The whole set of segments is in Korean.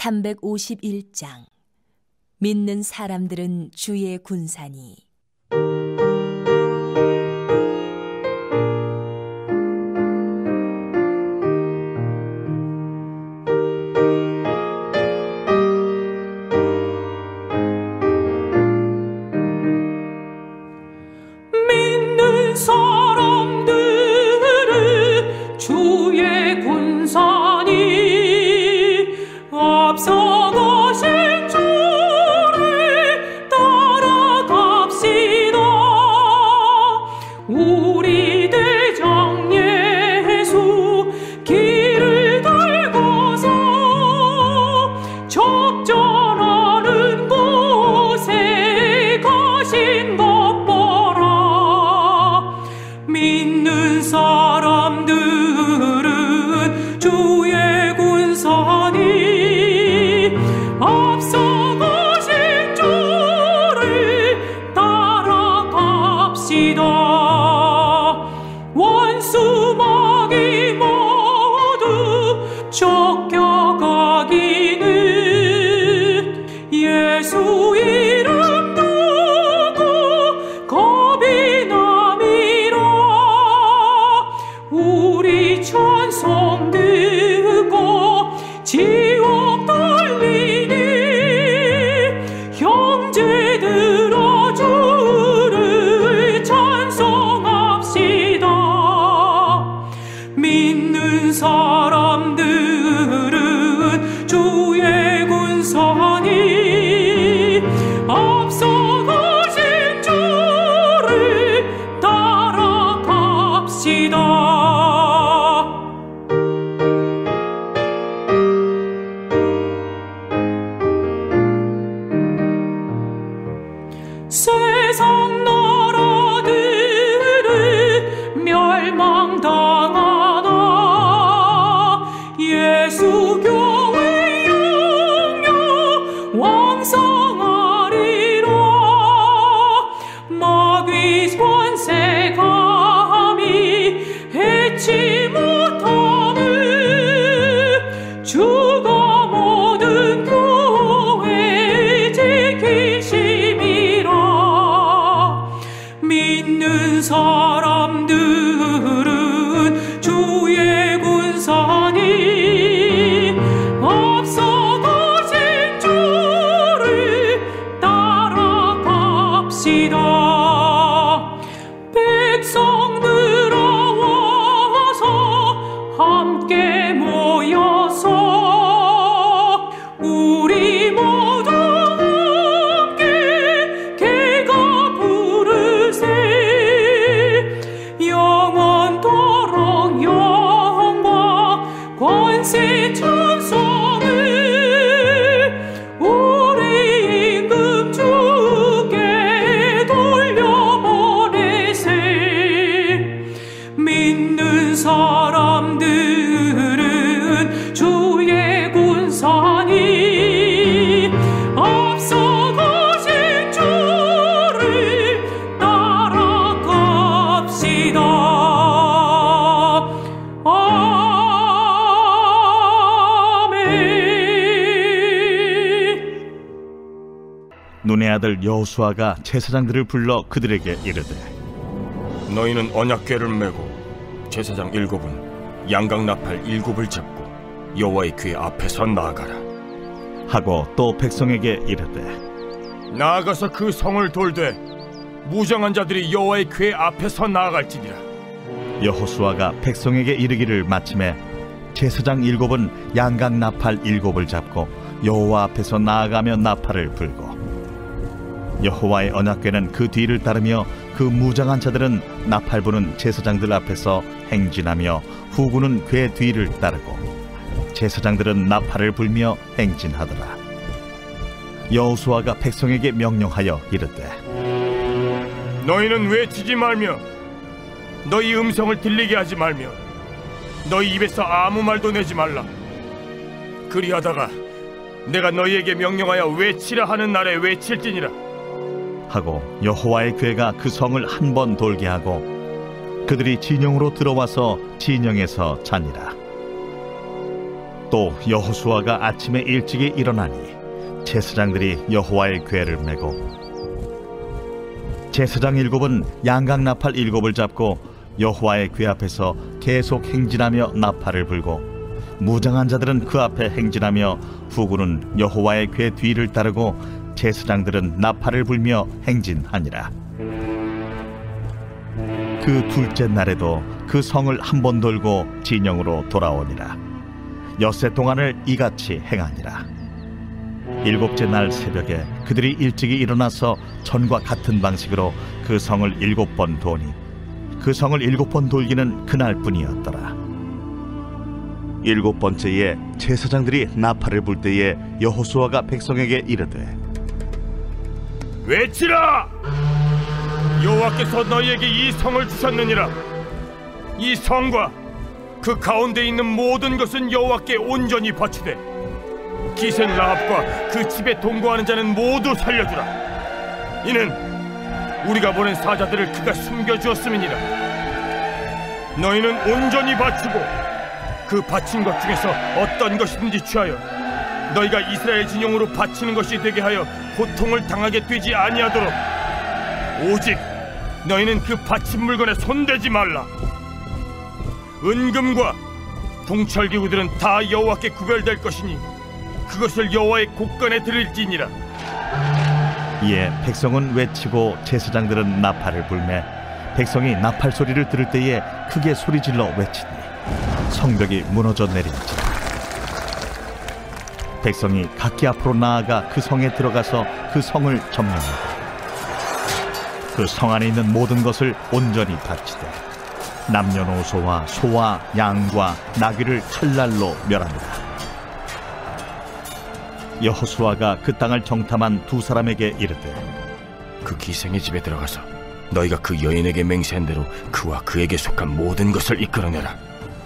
351장. 믿는 사람들은 주의 군사니. 믿는 사람들은 주의 군사니. 앞서가신 주를 따라갑시다. 우리 대장 예수 길을 달고서 적전하는 곳에 가신 것 보라. 믿는 사람들은 주의 군사니. 앞서가신 주를 따라갑시다. 원수마귀 모두 쫓겨가기는 예수 이름 두고 겁이 남이라. 우리 찬송 듣고 지옥 달리니 형제들아 주를 찬송합시다. 믿는 사람들은 주의 군사니. 앞서가신 주를 따라갑시다. 세상 나라들은 멸망당하나 예수 교회 영영 왕성하리라. 마귀 권세 감히 해치 못함을 주가 모든 교회 지키심이라. 믿는 사람들은 주의 군사니. 앞서가신 주를 따라갑시다. 백성들아 와서 함께 모여서 우리 모두 함께 개가 부르세. 영원토록 영광 권세 찬송을 우리 임금 주께 돌려보내세. 믿는 사람들은 주의 군사니. 앞서가신 주를 따라갑시다. 아멘. 눈의 아들 여호수아가 제사장들을 불러 그들에게 이르되, 너희는 언약궤를 메고 제사장 7은 양각나팔 7을 잡고 여호와의 궤 앞에서 나아가라 하고 또 백성에게 이르되, 나아가서 그 성을 돌되 무장한 자들이 여호와의 궤 앞에서 나아갈지니라. 여호수아가 백성에게 이르기를 마침에 제사장 7은 양각나팔 7을 잡고 여호와 앞에서 나아가며 나팔을 불고, 여호와의 언약궤는 그 뒤를 따르며 그 무장한 자들은 나팔 부는 제사장들 앞에서 행진하며 후군은 궤 뒤를 따르고 제사장들은 나팔을 불며 행진하더라. 여호수아가 백성에게 명령하여 이르되, 너희는 외치지 말며 너희 음성을 들리게 하지 말며 너희 입에서 아무 말도 내지 말라. 그리하다가 내가 너희에게 명령하여 외치라 하는 날에 외칠지니라. 하고 여호와의 궤가 그 성을 한 번 돌게 하고 그들이 진영으로 들어와서 진영에서 자니라. 또 여호수아가 아침에 일찍이 일어나니 제사장들이 여호와의 궤를 메고 제사장 7은 양각 나팔 7을 잡고 여호와의 궤 앞에서 계속 행진하며 나팔을 불고 무장한 자들은 그 앞에 행진하며 후군은 여호와의 궤 뒤를 따르고 제사장들은 나팔을 불며 행진하니라. 그 둘째 날에도 그 성을 한 번 돌고 진영으로 돌아오니라. 엿새 동안을 이같이 행하니라. 7째 날 새벽에 그들이 일찍이 일어나서 전과 같은 방식으로 그 성을 7번 도니 그 성을 7번 돌기는 그날뿐이었더라. 7번째에 제사장들이 나팔을 불 때에 여호수아가 백성에게 이르되 외치라! 여호와께서 너희에게 이 성을 주셨느니라. 이 성과 그 가운데 있는 모든 것은 여호와께 온전히 바치되 기생 라합과 그 집에 동거하는 자는 모두 살려주라. 이는 우리가 보낸 사자들을 그가 숨겨주었음이니라. 너희는 온전히 바치고 그 바친 것 중에서 어떤 것이든지 취하여 너희가 이스라엘 진영으로 바치는 것이 되게 하여 고통을 당하게 되지 아니하도록 오직 너희는 그 바친 물건에 손대지 말라. 은금과 동철기구들은 다 여호와께 구별될 것이니 그것을 여호와의 곳간에 드릴지니라. 이에 백성은 외치고 제사장들은 나팔을 불매 백성이 나팔 소리를 들을 때에 크게 소리질러 외치니 성벽이 무너져 내린지라. 백성이 각기 앞으로 나아가 그 성에 들어가서 그 성을 점령하고 그 성 안에 있는 모든 것을 온전히 바치되 남녀노소와 소와 양과 나귀를 칼날로 멸합니다. 여호수아가 그 땅을 정탐한 두 사람에게 이르되 그 기생의 집에 들어가서 너희가 그 여인에게 맹세한 대로 그와 그에게 속한 모든 것을 이끌어내라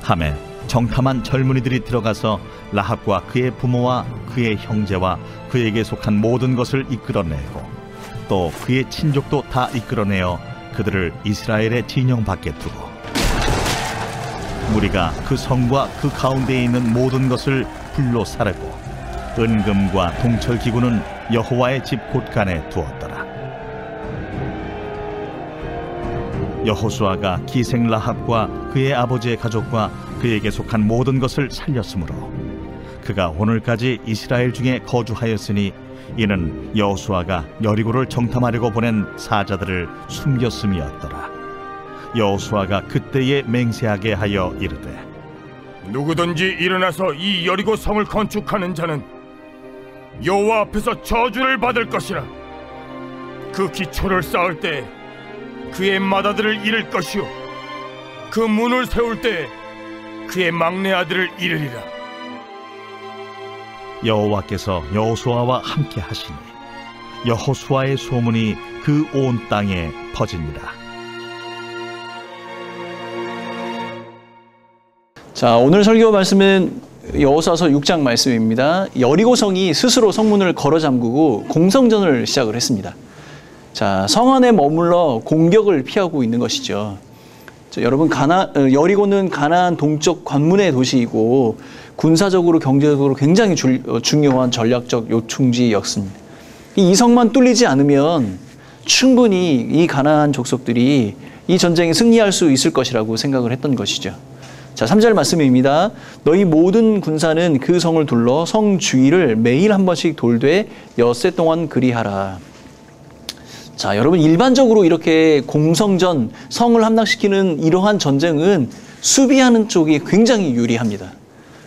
하매 정탐한 젊은이들이 들어가서 라합과 그의 부모와 그의 형제와 그에게 속한 모든 것을 이끌어내고 또 그의 친족도 다 이끌어내어 그들을 이스라엘의 진영 밖에 두고 무리가 그 성과 그 가운데에 있는 모든 것을 불로 사르고 은금과 동철기구는 여호와의 집 곳간에 두었더라. 여호수아가 기생 라합과 그의 아버지의 가족과 그에게 속한 모든 것을 살렸으므로 그가 오늘까지 이스라엘 중에 거주하였으니 이는 여호수아가 여리고를 정탐하려고 보낸 사자들을 숨겼음이었더라. 여호수아가 그때에 맹세하게 하여 이르되 누구든지 일어나서 이 여리고 성을 건축하는 자는 여호와 앞에서 저주를 받을 것이라. 그 기초를 쌓을 때 그의 맏아들을 잃을 것이요 그 문을 세울 때 그의 막내 아들을 잃으리라. 여호와께서 여호수아와 함께 하시니 여호수아의 소문이 그 온 땅에 퍼지니라. 자, 오늘 설교 말씀은 여호수아서 6장 말씀입니다. 여리고성이 스스로 성문을 걸어 잠그고 공성전을 시작을 했습니다. 자, 성 안에 머물러 공격을 피하고 있는 것이죠. 자, 여러분, 여리고는 가나안 동쪽 관문의 도시이고 군사적으로 경제적으로 굉장히 중요한 전략적 요충지였습니다. 이 성만 뚫리지 않으면 충분히 이 가나안 족속들이 이 전쟁에 승리할 수 있을 것이라고 생각을 했던 것이죠. 자, 3절 말씀입니다. 너희 모든 군사는 그 성을 둘러 성 주위를 매일 한 번씩 돌되 엿새 동안 그리하라. 자, 여러분, 일반적으로 이렇게 공성전, 성을 함락시키는 이러한 전쟁은 수비하는 쪽이 굉장히 유리합니다.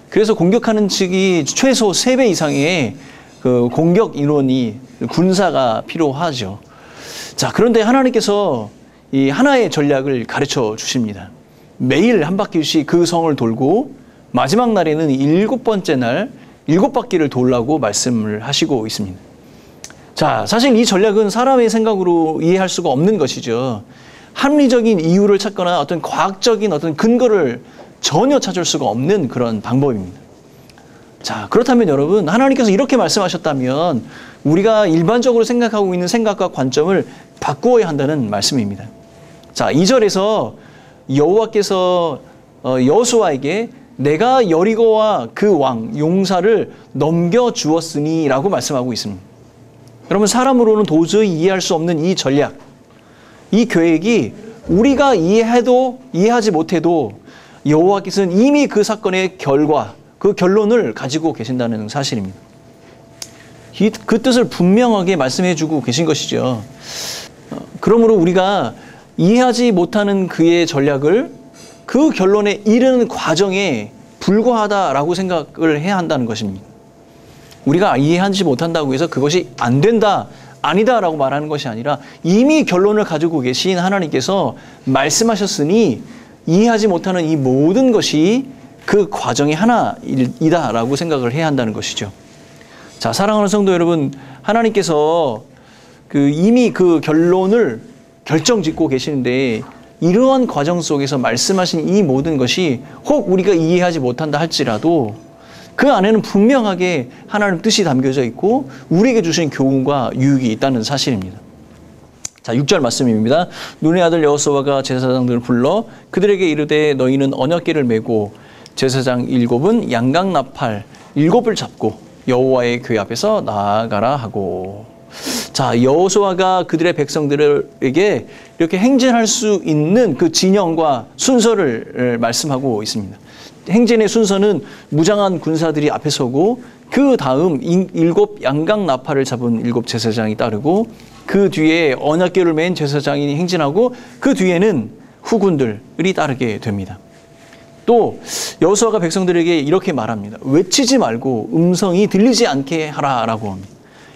그래서 공격하는 측이 최소 3배 이상의 그 공격 인원이, 군사가 필요하죠. 자, 그런데 하나님께서 이 하나의 전략을 가르쳐 주십니다. 매일 한 바퀴씩 그 성을 돌고 마지막 날에는 7번째 날 7바퀴를 돌라고 말씀을 하시고 있습니다. 자, 사실 이 전략은 사람의 생각으로 이해할 수가 없는 것이죠. 합리적인 이유를 찾거나 어떤 과학적인 어떤 근거를 전혀 찾을 수가 없는 그런 방법입니다. 자, 그렇다면 여러분, 하나님께서 이렇게 말씀하셨다면 우리가 일반적으로 생각하고 있는 생각과 관점을 바꾸어야 한다는 말씀입니다. 자, 2절에서 여호와께서 여호수아에게 내가 여리고와 그 왕 용사를 넘겨주었으니 라고 말씀하고 있습니다. 여러분, 사람으로는 도저히 이해할 수 없는 이 전략, 이 계획이 우리가 이해하지 못해도 여호와께서는 이미 그 사건의 결과, 그 결론을 가지고 계신다는 사실입니다. 그 뜻을 분명하게 말씀해 주고 계신 것이죠. 그러므로 우리가 이해하지 못하는 그의 전략을 그 결론에 이르는 과정에 불과하다라고 생각을 해야 한다는 것입니다. 우리가 이해하지 못한다고 해서 그것이 안 된다, 아니다라고 말하는 것이 아니라 이미 결론을 가지고 계신 하나님께서 말씀하셨으니 이해하지 못하는 이 모든 것이 그 과정의 하나이다라고 생각을 해야 한다는 것이죠. 자, 사랑하는 성도 여러분, 하나님께서 이미 그 결론을 결정짓고 계시는데 이러한 과정 속에서 말씀하신 이 모든 것이 혹 우리가 이해하지 못한다 할지라도 그 안에는 분명하게 하나님 뜻이 담겨져 있고 우리에게 주신 교훈과 유익이 있다는 사실입니다. 자, 6절 말씀입니다. 눈의 아들 여호수아가 제사장들을 불러 그들에게 이르되 너희는 언약궤를 메고 제사장 7은 양강나팔 7을 잡고 여호와의 궤 앞에서 나아가라 하고. 자, 여호수아가 그들의 백성들에게 이렇게 행진할 수 있는 그 진영과 순서를 말씀하고 있습니다. 행진의 순서는 무장한 군사들이 앞에 서고 그 다음 7 양강나팔을 잡은 7 제사장이 따르고 그 뒤에 언약궤를 맨 제사장이 행진하고 그 뒤에는 후군들이 따르게 됩니다. 또 여호수아가 백성들에게 이렇게 말합니다. 외치지 말고 음성이 들리지 않게 하라라고 합니다.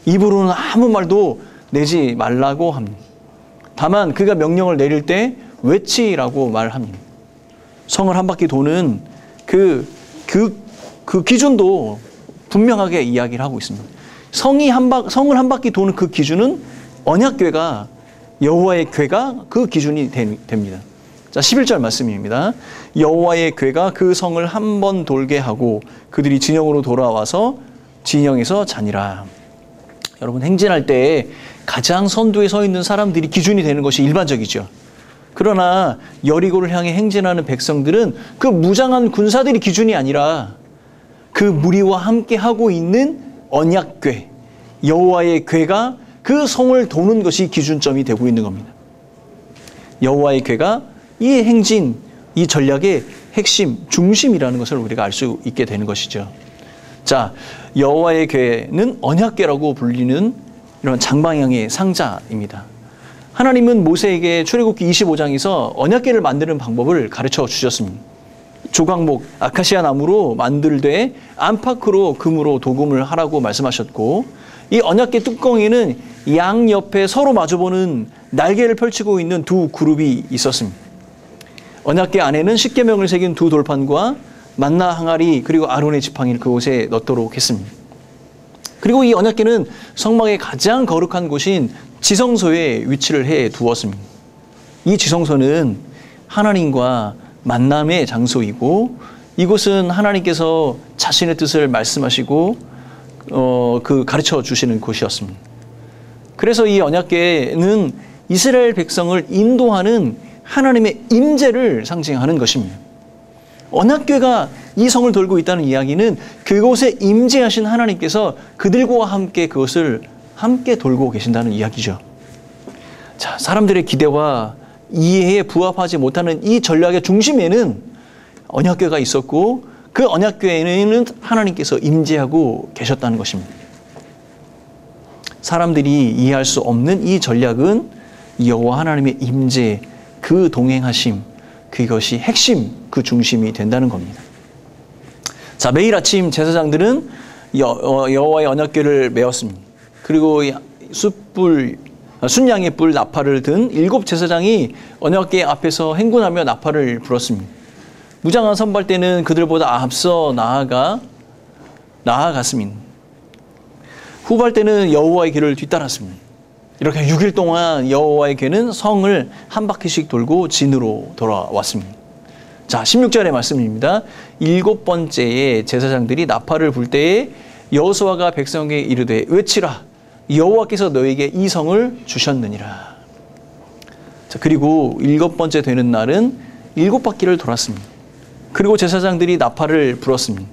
입으로는 아무 말도 내지 말라고 합니다. 다만 그가 명령을 내릴 때 외치라고 말합니다. 성을 한 바퀴 도는 그 기준도 분명하게 이야기를 하고 있습니다. 성을 한 바퀴 도는 그 기준은 언약궤가, 여호와의 궤가 그 기준이 됩니다. 자, 11절 말씀입니다. 여호와의 궤가 그 성을 한 번 돌게 하고 그들이 진영으로 돌아와서 진영에서 자니라. 여러분, 행진할 때 가장 선두에 서 있는 사람들이 기준이 되는 것이 일반적이죠. 그러나 여리고를 향해 행진하는 백성들은 그 무장한 군사들이 기준이 아니라 그 무리와 함께 하고 있는 언약궤, 여호와의 궤가 그 성을 도는 것이 기준점이 되고 있는 겁니다. 여호와의 궤가 이 행진, 이 전략의 핵심, 중심이라는 것을 우리가 알 수 있게 되는 것이죠. 자, 여호와의 궤는 언약궤라고 불리는 이런 장방향의 상자입니다. 하나님은 모세에게 출애굽기 25장에서 언약궤를 만드는 방법을 가르쳐 주셨습니다. 조각목, 아카시아 나무로 만들되 안팎으로 금으로 도금을 하라고 말씀하셨고, 이 언약궤 뚜껑에는 양 옆에 서로 마주보는 날개를 펼치고 있는 두 그룹이 있었습니다. 언약궤 안에는 십계명을 새긴 두 돌판과 만나 항아리 그리고 아론의 지팡이를 그곳에 넣도록 했습니다. 그리고 이 언약궤는 성막의 가장 거룩한 곳인 지성소에 위치를 해 두었습니다. 이 지성소는 하나님과 만남의 장소이고 이곳은 하나님께서 자신의 뜻을 말씀하시고 가르쳐 주시는 곳이었습니다. 그래서 이 언약궤는 이스라엘 백성을 인도하는 하나님의 임재를 상징하는 것입니다. 언약궤가 이 성을 돌고 있다는 이야기는 그곳에 임재하신 하나님께서 그들과 함께 그것을 함께 돌고 계신다는 이야기죠. 자, 사람들의 기대와 이해에 부합하지 못하는 이 전략의 중심에는 언약궤가 있었고 그 언약궤에는 하나님께서 임재하고 계셨다는 것입니다. 사람들이 이해할 수 없는 이 전략은 여호와 하나님의 임재, 그 동행하심, 그것이 핵심, 그 중심이 된다는 겁니다. 자, 매일 아침 제사장들은 여호와의 언약궤를 메었습니다. 그리고 순양의 뿔 나팔을 든 7 제사장이 언약궤 앞에서 행군하며 나팔을 불었습니다. 무장한 선발대는 그들보다 앞서 나아갔습니다. 후발대는 여호와의 궤를 뒤따랐습니다. 이렇게 6일 동안 여호와의 궤는 성을 한 바퀴씩 돌고 진으로 돌아왔습니다. 자, 16절의 말씀입니다. 7번째에 제사장들이 나팔을 불 때에 여호수아가 백성에게 이르되 외치라, 여호와께서 너에게 이 성을 주셨느니라. 자, 그리고 7번째 되는 날은 7바퀴를 돌았습니다. 그리고 제사장들이 나팔을 불었습니다.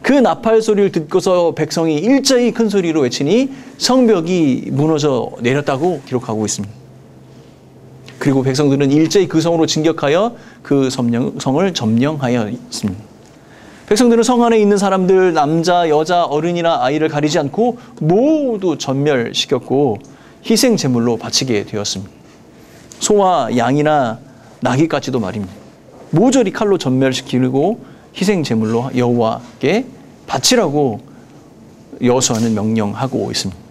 그 나팔 소리를 듣고서 백성이 일제히 큰 소리로 외치니 성벽이 무너져 내렸다고 기록하고 있습니다. 그리고 백성들은 일제히 그 성으로 진격하여 그 성을 점령하였습니다. 백성들은 성 안에 있는 사람들, 남자, 여자, 어른이나 아이를 가리지 않고 모두 전멸시켰고 희생 제물로 바치게 되었습니다. 소와 양이나 나귀까지도 말입니다. 모조리 칼로 전멸시키고 희생 제물로 여호와께 바치라고 여호수아는 명령하고 있습니다.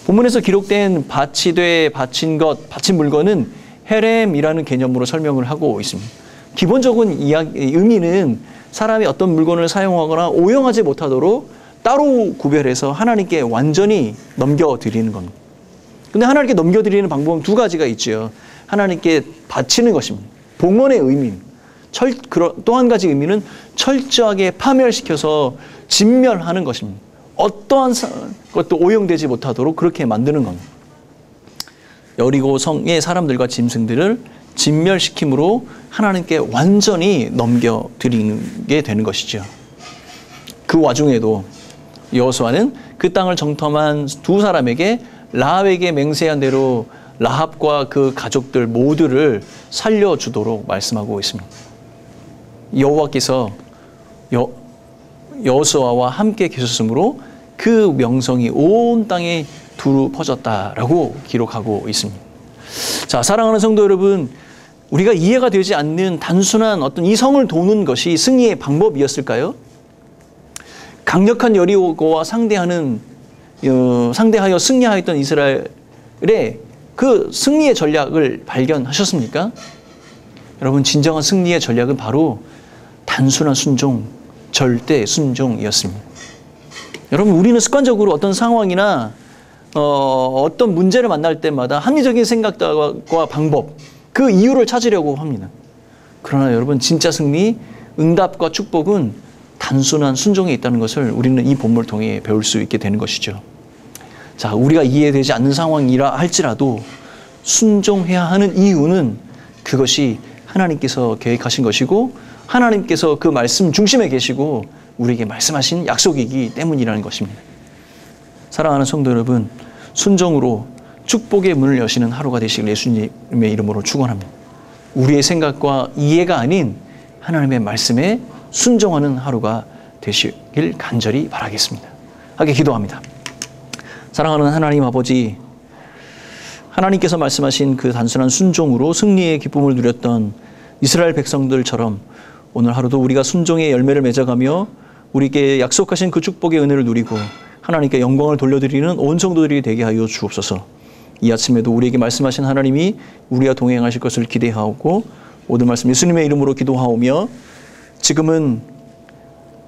본문에서 기록된 바치되 바친 것, 바친 물건은 헤렘이라는 개념으로 설명을 하고 있습니다. 기본적인 의미는 사람이 어떤 물건을 사용하거나 오용하지 못하도록 따로 구별해서 하나님께 완전히 넘겨드리는 겁니다. 근데 하나님께 넘겨드리는 방법은 두 가지가 있죠. 하나님께 바치는 것입니다. 봉헌의 의미입니다. 또 한 가지 의미는 철저하게 파멸시켜서 진멸하는 것입니다. 어떠한 것도 오용되지 못하도록 그렇게 만드는 겁니다. 여리고 성의 사람들과 짐승들을 진멸시킴으로 하나님께 완전히 넘겨드리는 게 되는 것이죠. 그 와중에도 여호수아는 그 땅을 정탐한 두 사람에게 라합에게 맹세한 대로 라합과 그 가족들 모두를 살려주도록 말씀하고 있습니다. 여호와께서 여호수아와 함께 계셨으므로 그 명성이 온 땅에 두루 퍼졌다라고 기록하고 있습니다. 자, 사랑하는 성도 여러분, 우리가 이해가 되지 않는 단순한 어떤 이 성을 도는 것이 승리의 방법이었을까요? 강력한 여리고와 상대하여 승리하였던 이스라엘의 그 승리의 전략을 발견하셨습니까? 여러분, 진정한 승리의 전략은 바로 단순한 순종, 절대 순종이었습니다. 여러분, 우리는 습관적으로 어떤 상황이나 어떤 문제를 만날 때마다 합리적인 생각과 방법, 그 이유를 찾으려고 합니다. 그러나 여러분, 진짜 승리, 응답과 축복은 단순한 순종에 있다는 것을 우리는 이 본문을 통해 배울 수 있게 되는 것이죠. 자, 우리가 이해되지 않는 상황이라 할지라도 순종해야 하는 이유는 그것이 하나님께서 계획하신 것이고 하나님께서 그 말씀 중심에 계시고 우리에게 말씀하신 약속이기 때문이라는 것입니다. 사랑하는 성도 여러분, 순종으로 축복의 문을 여시는 하루가 되시길 예수님의 이름으로 축원합니다. 우리의 생각과 이해가 아닌 하나님의 말씀에 순종하는 하루가 되시길 간절히 바라겠습니다. 함께 기도합니다. 사랑하는 하나님 아버지, 하나님께서 말씀하신 그 단순한 순종으로 승리의 기쁨을 누렸던 이스라엘 백성들처럼 오늘 하루도 우리가 순종의 열매를 맺어가며 우리에게 약속하신 그 축복의 은혜를 누리고 하나님께 영광을 돌려드리는 온 성도들이 되게 하여 주옵소서. 이 아침에도 우리에게 말씀하신 하나님이 우리와 동행하실 것을 기대하고 모든 말씀 예수님의 이름으로 기도하오며 지금은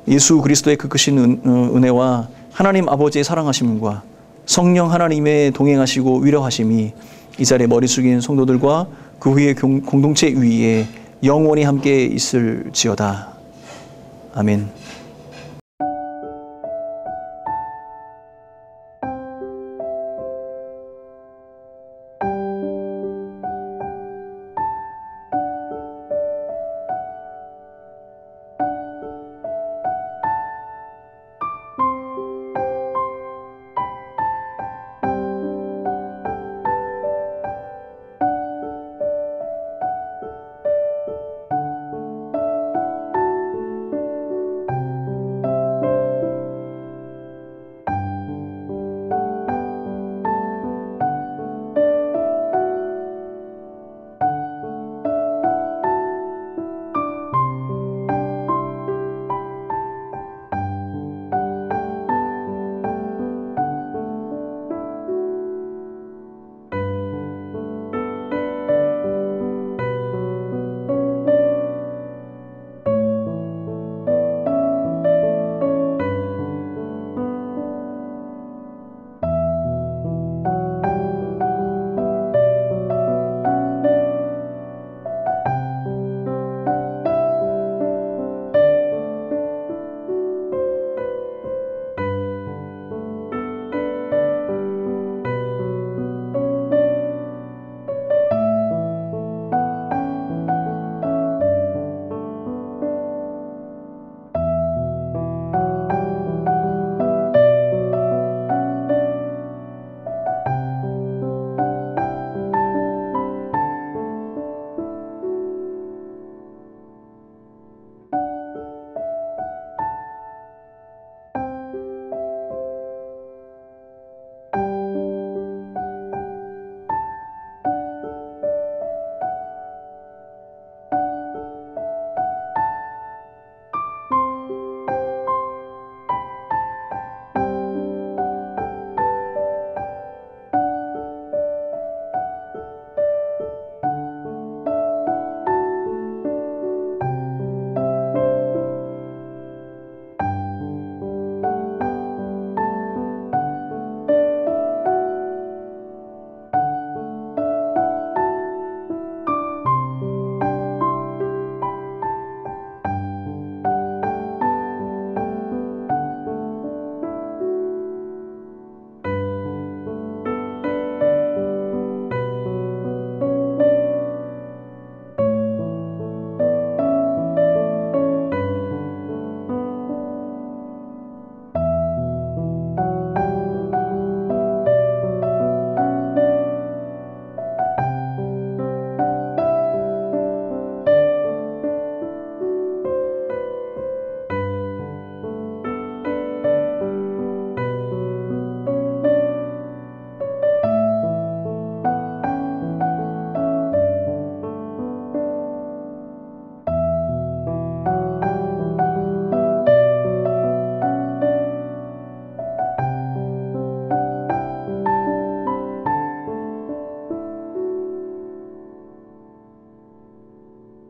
예수 그리스도의 그 크신 은혜와 하나님 아버지의 사랑하심과 성령 하나님의 동행하시고 위로하심이 이 자리에 머리 숙인 성도들과 그 후에 공동체 위에 영원히 함께 있을지어다. 아멘.